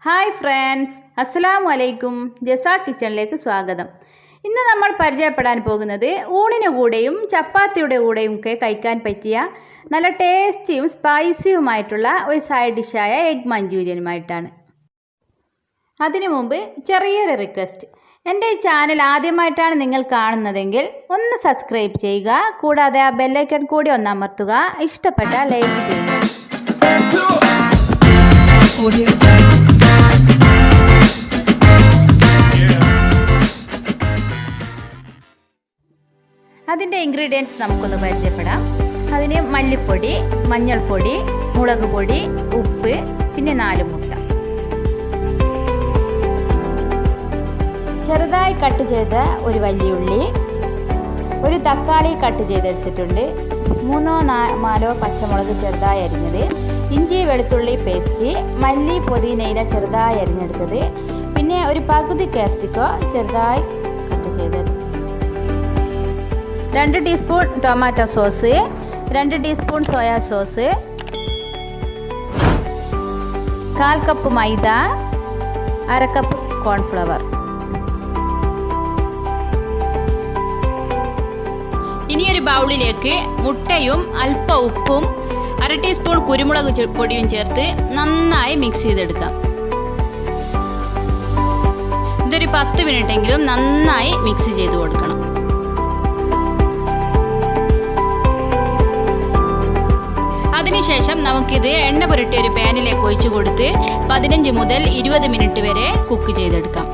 Hi friends, അസ്സലാമു അലൈക്കും. ജസാ കിച്ചണിലേക്ക് സ്വാഗതം. ഇന്ന് നമ്മൾ പരിചയപ്പെടാൻ പോകുന്നത് ഊണിന് കൂടെയും ചപ്പാത്തിയുടെ കൂടെയും ഒക്കെ കഴിക്കാൻ പറ്റിയ നല്ല ടേസ്റ്റിയും സ്പൈസിയുമായിട്ടുള്ള ഒരു സൈഡ് ഡിഷായ എഗ് മഞ്ചൂരിയനുമായിട്ടാണ്. അതിനു മുമ്പ് ചെറിയൊരു റിക്വസ്റ്റ്. എൻ്റെ ഈ ചാനൽ ആദ്യമായിട്ടാണ് നിങ്ങൾ കാണുന്നതെങ്കിൽ ഒന്ന് സബ്സ്ക്രൈബ് ചെയ്യുക. കൂടാതെ ആ ബെല്ലൈക്കൺ കൂടി ഒന്ന് അമർത്തുക. ഇഷ്ടപ്പെട്ടാൽ ലൈക്ക് ചെയ്യുക. അതിൻ്റെ ഇൻഗ്രീഡിയൻസ് നമുക്കൊന്ന് പരിചയപ്പെടാം. അതിന് മല്ലിപ്പൊടി, മഞ്ഞൾപ്പൊടി, മുളക് പൊടി, ഉപ്പ്, പിന്നെ 4 മുട്ട. ചെറുതായി കട്ട് ചെയ്ത ഒരു വലിയ ഉള്ളി, ഒരു തക്കാളി കട്ട് ചെയ്തെടുത്തിട്ടുണ്ട്, 3-4 പച്ചമുളക് ചെറുതായി അരിഞ്ഞത്, ഇഞ്ചി വെളുത്തുള്ളി പേസ്റ്റ്, മല്ലി പുതിനയില ചെറുതായി അരിഞ്ഞെടുത്തത്, പിന്നെ ഒരു പകുതി കാപ്സിക്കോ ചെറുതായി കട്ട് ചെയ്തത്, 2 teaspoon tomato sauce, 2 teaspoon soya sauce, 1/4 cup maida, 1/2 cup cornflour. ഇനി ഒരു ബൗളിലേക്ക് മുട്ടയും അല്പം ഉപ്പും 1/2 ടീസ്പൂൺ കുരുമുളക് പൊടിയും ചേർത്ത് നന്നായി മിക്സ് ചെയ്തെടുക്കാം. ഇതൊരു 10 മിനിറ്റെങ്കിലും നന്നായി മിക്സ് ചെയ്ത് കൊടുക്കണം. അതിനുശേഷം നമുക്കിത് എണ്ണ പുരട്ടിയ ഒരു പാനിലേക്ക് ഒഴിച്ചു കൊടുത്ത് 15 മുതൽ 20 മിനിറ്റ് വരെ കുക്ക് ചെയ്തെടുക്കാം.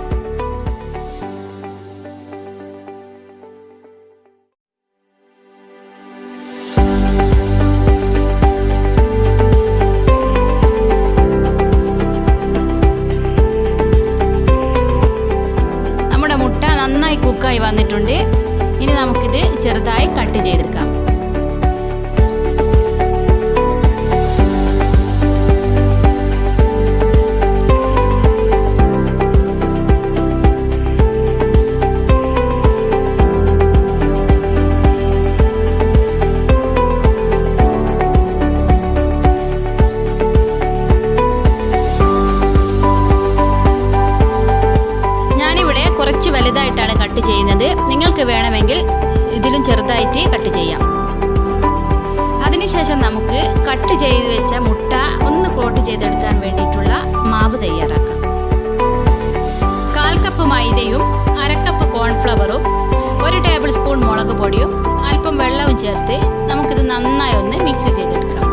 നമ്മുടെ മുട്ട നന്നായി കുക്കായി വന്നിട്ടുണ്ട്. ഇനി നമുക്കിത് ചെറുതായി കട്ട് ചെയ്തെടുക്കാം. കുറച്ച് വലുതായിട്ടാണ് കട്ട് ചെയ്യുന്നത്. നിങ്ങൾക്ക് വേണമെങ്കിൽ ഇതിലും ചെറുതായിട്ട് കട്ട് ചെയ്യാം. അതിനുശേഷം നമുക്ക് കട്ട് ചെയ്ത് വെച്ച മുട്ട ഒന്ന് കോട്ട് ചെയ്തെടുക്കാൻ വേണ്ടിയിട്ടുള്ള മാവ് തയ്യാറാക്കാം. 1/4 കപ്പ് മൈദയും 1/2 കപ്പ് കോൺഫ്ലവറും 1 ടേബിൾ സ്പൂൺ മുളക് പൊടിയും അല്പം വെള്ളവും ചേർത്ത് നമുക്കിത് നന്നായി ഒന്ന് മിക്സ് ചെയ്തെടുക്കാം.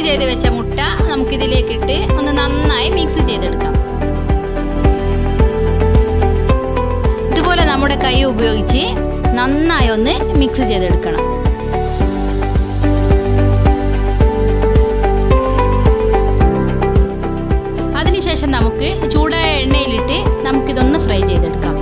ചെയ്ത് വെച്ച മുട്ട നമുക്കിതിലേക്ക് ഇട്ട് ഒന്ന് നന്നായി മിക്സ് ചെയ്തെടുക്കാം. ഇതുപോലെ നമ്മുടെ കൈ ഉപയോഗിച്ച് നന്നായി ഒന്ന് മിക്സ് ചെയ്തെടുക്കണം. അതിനുശേഷം നമുക്ക് ചൂടായ എണ്ണയിലിട്ട് നമുക്കിതൊന്ന് ഫ്രൈ ചെയ്തെടുക്കാം.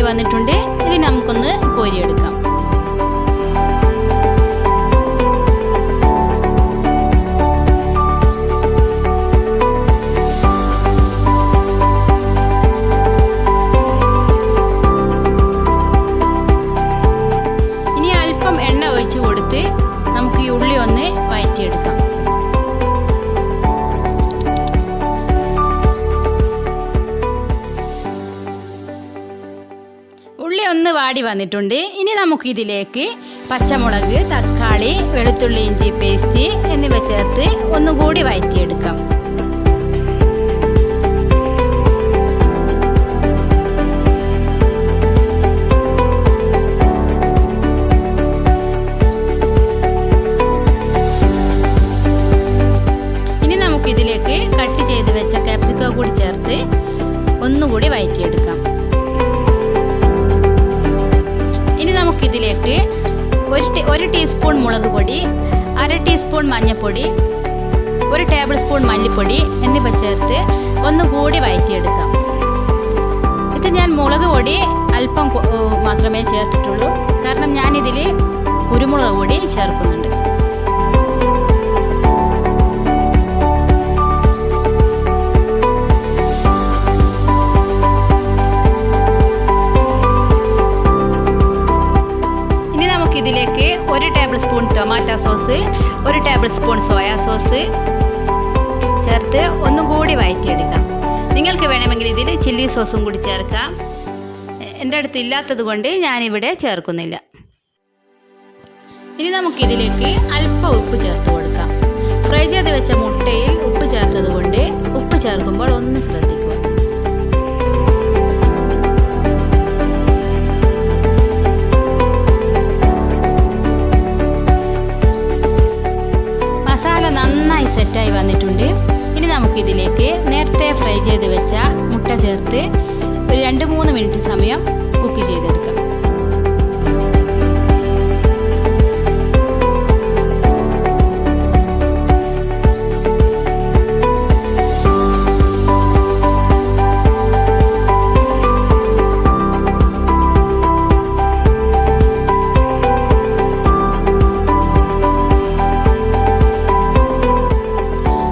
വന്നിട്ടുണ്ട്. ഇത് നമുക്കൊന്ന് കോരിയെടുക്കാം. ഇനി അല്പം എണ്ണ ഒഴിച്ചു കൊടുത്ത് നമുക്ക് ഈ ഉള്ളി ഒന്ന് വഴറ്റിയെടുക്കാം. ഉള്ളി ഒന്ന് വാടി വന്നിട്ടുണ്ട്. ഇനി നമുക്ക് ഇതിലേക്ക് പച്ചമുളക്, തക്കാളി, വെളുത്തുള്ളി ഇഞ്ചി പേസ്റ്റ് എന്നിവ ചേർത്ത് ഒന്നുകൂടി വഴറ്റിയെടുക്കാം. ഇനി നമുക്കിതിലേക്ക് കട്ട് ചെയ്ത് വെച്ച കാപ്സിക്കം കൂടി ചേർത്ത് ഒന്നുകൂടി വഴറ്റിയെടുക്കാം. ഇനി നമുക്കിതിലേക്ക് 1 ടീസ്പൂൺ മുളക് പൊടി, 1/2 ടീസ്പൂൺ മഞ്ഞൾപ്പൊടി, 1 ടേബിൾ സ്പൂൺ മല്ലിപ്പൊടി എന്നിവ ചേർത്ത് ഒന്നുകൂടി വഴറ്റിയെടുക്കാം. ഇത് ഞാൻ മുളക് പൊടി അല്പം മാത്രമേ ചേർത്തിട്ടുള്ളൂ, കാരണം ഞാനിതിൽ കുരുമുളക് പൊടി ചേർക്കുന്നുണ്ട്. ഇനി നമുക്കിതിലേക്ക് 1 table spoon tomato sauce, 1 table spoon soya sauce ചേർത്ത് ഒന്നുകൂടി വഴറ്റിയെടുക്കാം. നിങ്ങൾക്ക് വേണമെങ്കിൽ ഇതിൽ ചില്ലി സോസും കൂടി ചേർക്കാം. എൻ്റെ അടുത്ത് ഇല്ലാത്തത് കൊണ്ട് ഞാനിവിടെ ചേർക്കുന്നില്ല. ഇനി നമുക്കിതിലേക്ക് അല്പം ഉപ്പ് ചേർത്ത് കൊടുക്കാം. ഫ്രൈ ചെയ്ത് വെച്ച മുട്ടയിൽ ഉപ്പ് ചേർത്തത് കൊണ്ട് ഉപ്പ് ചേർക്കുമ്പോൾ ഒന്ന് ശ്രദ്ധിക്കുക. മസാല നന്നായി സെറ്റായി വന്നിട്ടുണ്ട്. ഇനി നമുക്കിതിലേക്ക് നേരത്തെ ഫ്രൈ ചെയ്ത് വെച്ച മുട്ട ചേർത്ത് ഒരു 2-3 മിനിറ്റ് സമയം കുക്ക് ചെയ്തെടുക്കാം.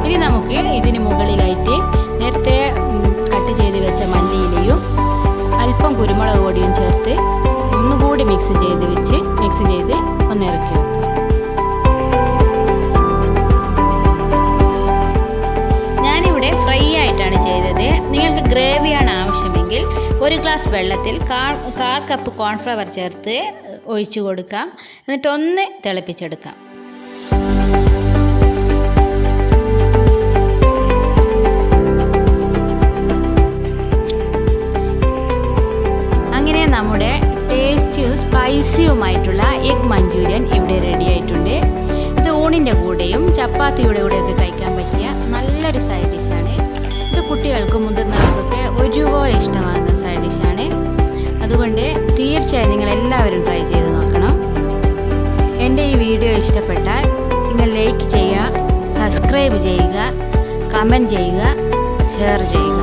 ഇനി നമുക്ക് ഇതിന് മുകളിലായിട്ട് നേരത്തെ കട്ട് ചെയ്ത് വെച്ച മല്ലിയിലയും അല്പം കുരുമുളക് പൊടിയും ചേർത്ത് ഒന്നുകൂടി മിക്സ് ചെയ്ത് ഒന്ന് ഇറക്കി വെക്കാം. ഞാനിവിടെ ഫ്രൈ ആയിട്ടാണ് ചെയ്തത്. നിങ്ങൾക്ക് ഗ്രേവിയാണ് ആവശ്യമെങ്കിൽ 1 ഗ്ലാസ് വെള്ളത്തിൽ 1/4 കപ്പ് കോൺഫ്ലവർ ചേർത്ത് ഒഴിച്ചു കൊടുക്കാം. എന്നിട്ടൊന്ന് തിളപ്പിച്ചെടുക്കാം. നമ്മുടെ ടേസ്റ്റിയും സ്പൈസിയുമായിട്ടുള്ള എഗ് മഞ്ചൂരിയൻ ഇവിടെ റെഡി ആയിട്ടുണ്ട്. ഇത് ഊണിൻ്റെ കൂടെയും ചപ്പാത്തിയുടെ കൂടെയൊക്കെ കഴിക്കാൻ പറ്റിയ നല്ലൊരു സൈഡ് ഡിഷാണ്. ഇത് കുട്ടികൾക്കും മുതിർന്നവർക്കൊക്കെ ഒരുപോലെ ഇഷ്ടമാകുന്ന സൈഡ് ഡിഷാണ്. അതുകൊണ്ട് തീർച്ചയായും നിങ്ങളെല്ലാവരും ട്രൈ ചെയ്ത് നോക്കണം. എൻ്റെ ഈ വീഡിയോ ഇഷ്ടപ്പെട്ടാൽ നിങ്ങൾ ലൈക്ക് ചെയ്യുക, സബ്സ്ക്രൈബ് ചെയ്യുക, കമൻറ്റ് ചെയ്യുക, ഷെയർ ചെയ്യുക.